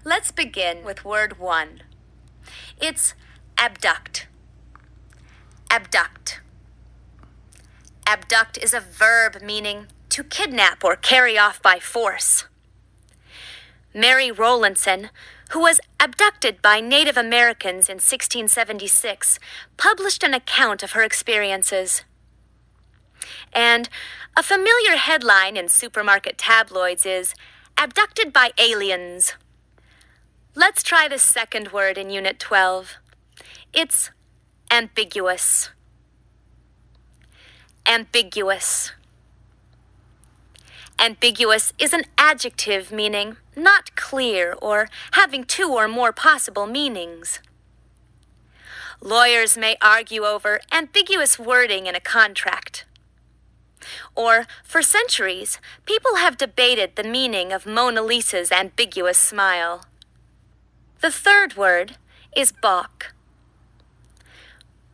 Let's begin with word 1. It's abduct. Abduct. Abduct is a verb meaning to kidnap or carry off by force. Mary Rowlandson, who was abducted by Native Americans in 1676, published an account of her experiences. And a familiar headline in supermarket tabloids is, "Abducted by aliens." Let's try the second word in Unit 12. It's ambiguous. Ambiguous. Ambiguous is an adjective meaning not clear or having two or more possible meanings. Lawyers may argue over ambiguous wording in a contract. Or, for centuries, people have debated the meaning of Mona Lisa's ambiguous smile. The third word is Bach.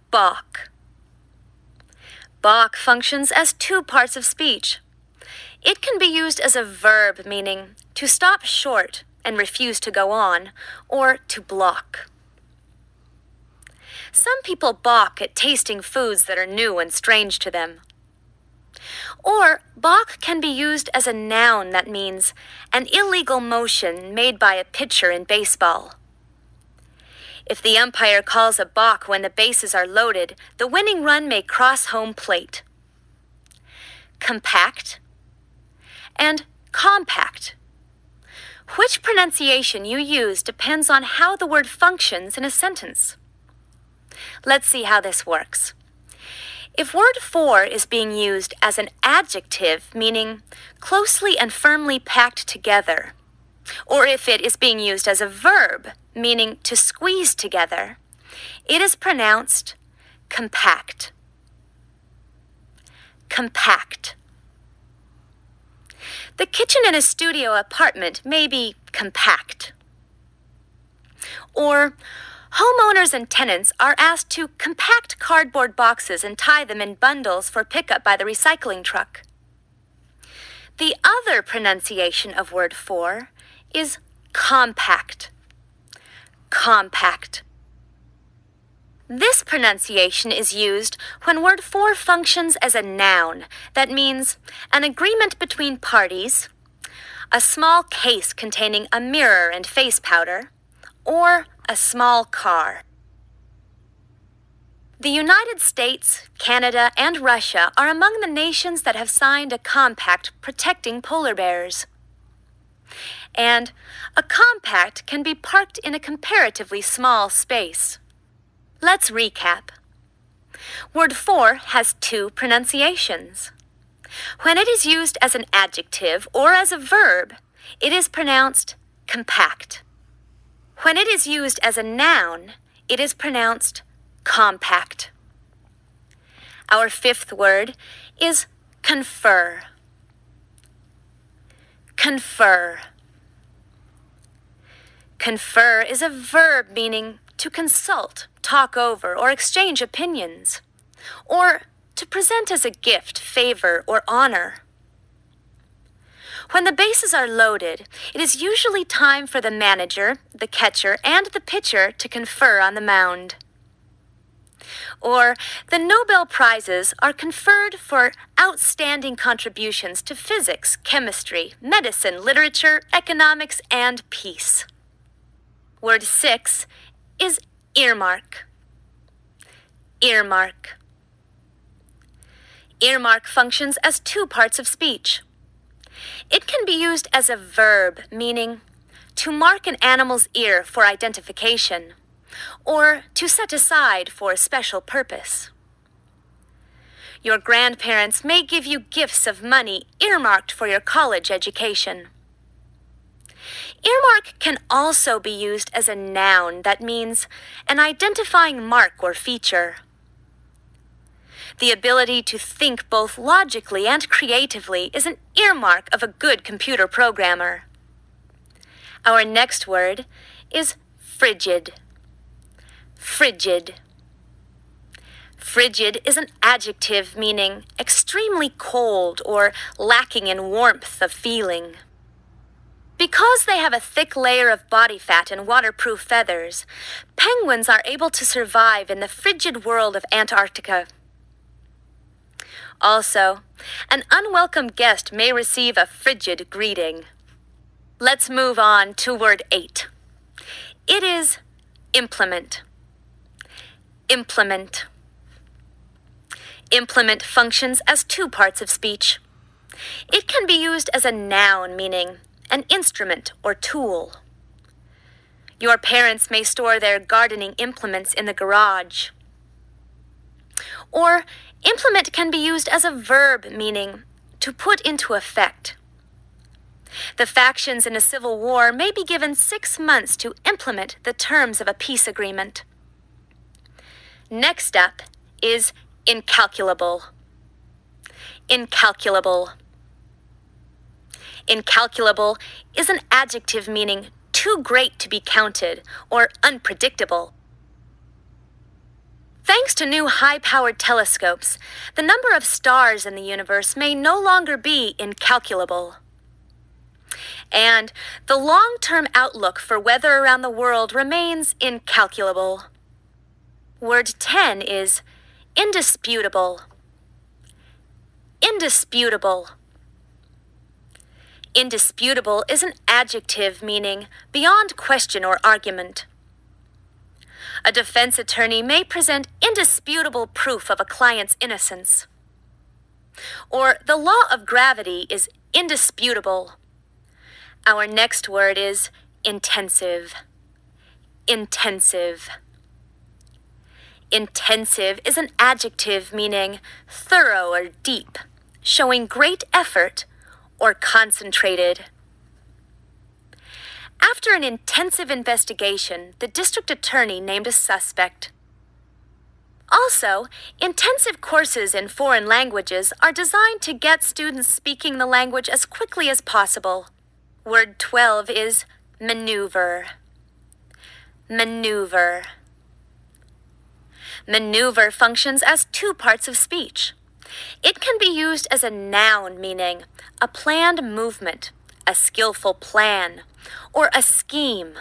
Bach. Bach functions as two parts of speech. It can be used as a verb meaning to stop short and refuse to go on, or to block. Some people balk at tasting foods that are new and strange to them. Or balk can be used as a noun that means an illegal motion made by a pitcher in baseball. If the umpire calls a balk when the bases are loaded, the winning run may cross home plate. Compact and compact. Which pronunciation you use depends on how the word functions in a sentence. Let's see how this works. If word 4 is being used as an adjective, meaning closely and firmly packed together, or if it is being used as a verb, meaning to squeeze together, it is pronounced compact. Compact. The kitchen in a studio apartment may be compact. Or, homeowners and tenants are asked to compact cardboard boxes and tie them in bundles for pickup by the recycling truck. The other pronunciation of word 4 is compact. Compact. This pronunciation is used when word 4 functions as a noun. That means an agreement between parties, a small case containing a mirror and face powder, or a small car. The United States, Canada, and Russia are among the nations that have signed a compact protecting polar bears. And a compact can be parked in a comparatively small space. Let's recap. Word 4 has two pronunciations. When it is used as an adjective or as a verb, it is pronounced compact. When it is used as a noun, it is pronounced compact. Our fifth word is confer. Confer. Confer is a verb meaning to consult, talk over, or exchange opinions, or to present as a gift, favor, or honor. When the bases are loaded, it is usually time for the manager, the catcher, and the pitcher to confer on the mound. Or the Nobel Prizes are conferred for outstanding contributions to physics, chemistry, medicine, literature, economics, and peace. Word 6 is earmark. Earmark. Earmark functions as two parts of speech. It can be used as a verb, meaning to mark an animal's ear for identification, or to set aside for a special purpose. Your grandparents may give you gifts of money earmarked for your college education. Earmark can also be used as a noun that means an identifying mark or feature. The ability to think both logically and creatively is an earmark of a good computer programmer. Our next word is frigid. Frigid. Frigid is an adjective meaning extremely cold or lacking in warmth of feeling. Because they have a thick layer of body fat and waterproof feathers, penguins are able to survive in the frigid world of Antarctica. Also, an unwelcome guest may receive a frigid greeting. Let's move on to word 8. It is implement. Implement. Implement functions as two parts of speech. It can be used as a noun meaning an instrument or tool. Your parents may store their gardening implements in the garage. Or implement can be used as a verb meaning to put into effect. The factions in a civil war may be given 6 months to implement the terms of a peace agreement. Next up is incalculable. Incalculable. Incalculable is an adjective meaning too great to be counted or unpredictable. Thanks to new high-powered telescopes, the number of stars in the universe may no longer be incalculable. And the long-term outlook for weather around the world remains incalculable. Word 10 is indisputable. Indisputable. Indisputable is an adjective meaning beyond question or argument. A defense attorney may present indisputable proof of a client's innocence. Or the law of gravity is indisputable. Our next word is intensive. Intensive. Intensive is an adjective meaning thorough or deep, showing great effort or concentrated. After an intensive investigation, the district attorney named a suspect. Also, intensive courses in foreign languages are designed to get students speaking the language as quickly as possible. Word 12 is maneuver. Maneuver. Maneuver functions as two parts of speech. It can be used as a noun meaning a planned movement, a skillful plan, or a scheme.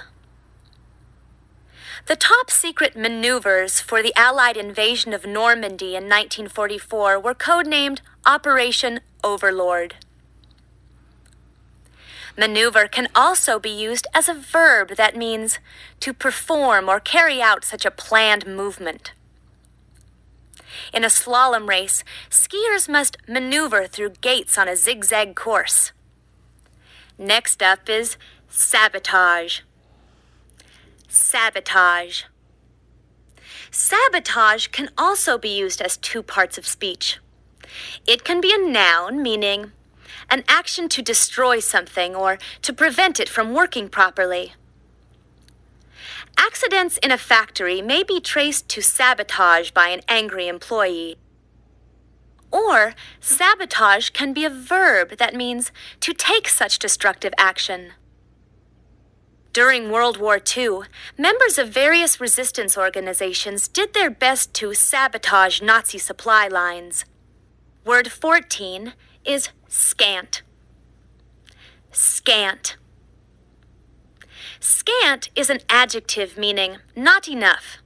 The top-secret maneuvers for the Allied invasion of Normandy in 1944 were codenamed Operation Overlord. Maneuver can also be used as a verb that means to perform or carry out such a planned movement. In a slalom race, skiers must maneuver through gates on a zigzag course. Next up is sabotage. Sabotage. Sabotage can also be used as two parts of speech. It can be a noun meaning an action to destroy something or to prevent it from working properly. Accidents in a factory may be traced to sabotage by an angry employee. Or sabotage can be a verb that means to take such destructive action. During World War II, members of various resistance organizations did their best to sabotage Nazi supply lines. Word 14 is scant. Scant. Scant is an adjective meaning not enough,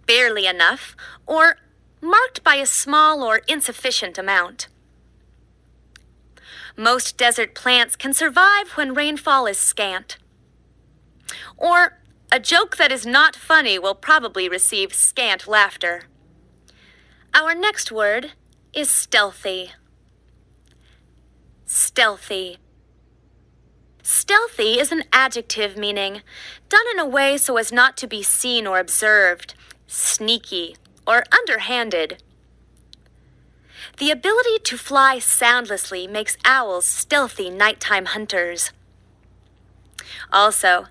barely enough, or marked by a small or insufficient amount. Most desert plants can survive when rainfall is scant. Or a joke that is not funny will probably receive scant laughter. Our next word is stealthy. Stealthy. Stealthy is an adjective meaning done in a way so as not to be seen or observed, sneaky, or underhanded. The ability to fly soundlessly makes owls stealthy nighttime hunters. Also,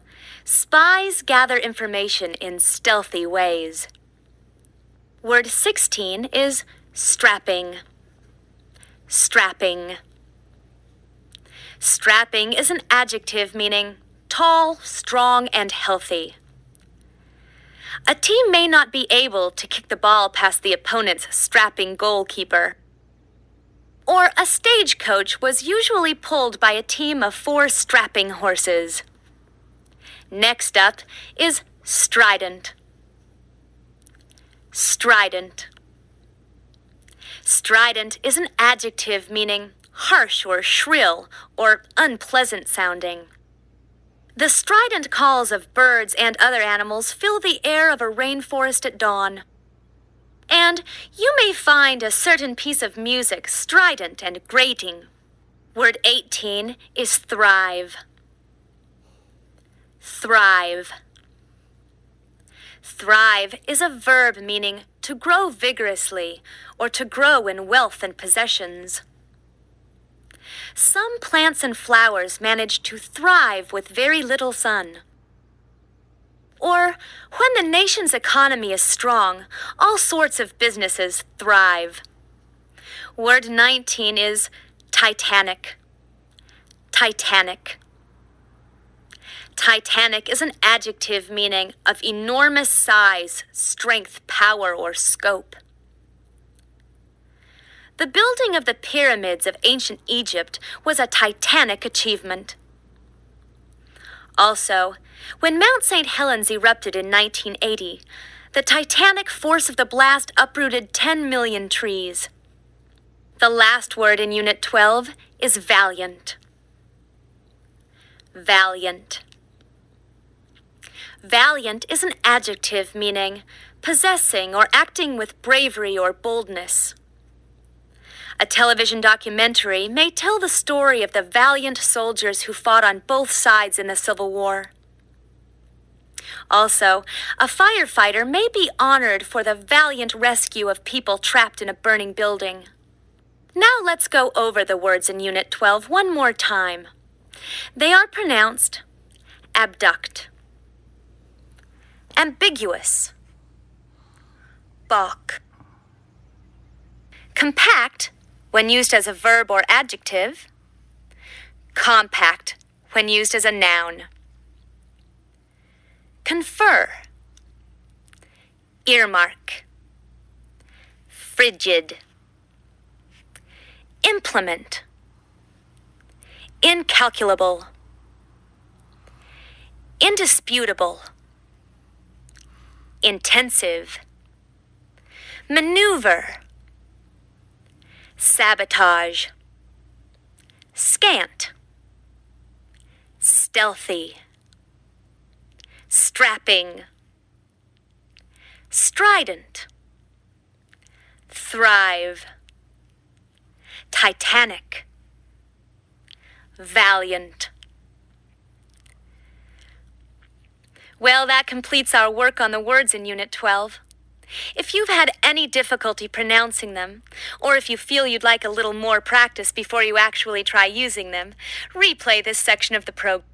spies gather information in stealthy ways. Word 16 is strapping. Strapping. Strapping is an adjective meaning tall, strong, and healthy. A team may not be able to kick the ball past the opponent's strapping goalkeeper. Or a stagecoach was usually pulled by a team of 4 strapping horses. Next up is strident. Strident. Strident is an adjective meaning harsh or shrill or unpleasant sounding. The strident calls of birds and other animals fill the air of a rainforest at dawn. And you may find a certain piece of music strident and grating. Word 18 is thrive. Thrive. Thrive is a verb meaning to grow vigorously or to grow in wealth and possessions. Some plants and flowers manage to thrive with very little sun. Or, when the nation's economy is strong, all sorts of businesses thrive. Word 19 is titanic. Titanic. Titanic is an adjective meaning of enormous size, strength, power, or scope. The building of the pyramids of ancient Egypt was a titanic achievement. Also, when Mount St. Helens erupted in 1980, the titanic force of the blast uprooted 10 million trees. The last word in Unit 12 is valiant. Valiant. Valiant is an adjective meaning possessing or acting with bravery or boldness. A television documentary may tell the story of the valiant soldiers who fought on both sides in the Civil War. Also, a firefighter may be honored for the valiant rescue of people trapped in a burning building. Now let's go over the words in Unit 12 one more time. They are pronounced abduct, ambiguous, Bach, compact when used as a verb or adjective, compact when used as a noun, confer, earmark, frigid, implement, incalculable, indisputable, intensive, maneuver, sabotage, scant, stealthy, strapping, strident, thrive, titanic, valiant. Well, that completes our work on the words in Unit 12. If you've had any difficulty pronouncing them, or if you feel you'd like a little more practice before you actually try using them, replay this section of the program.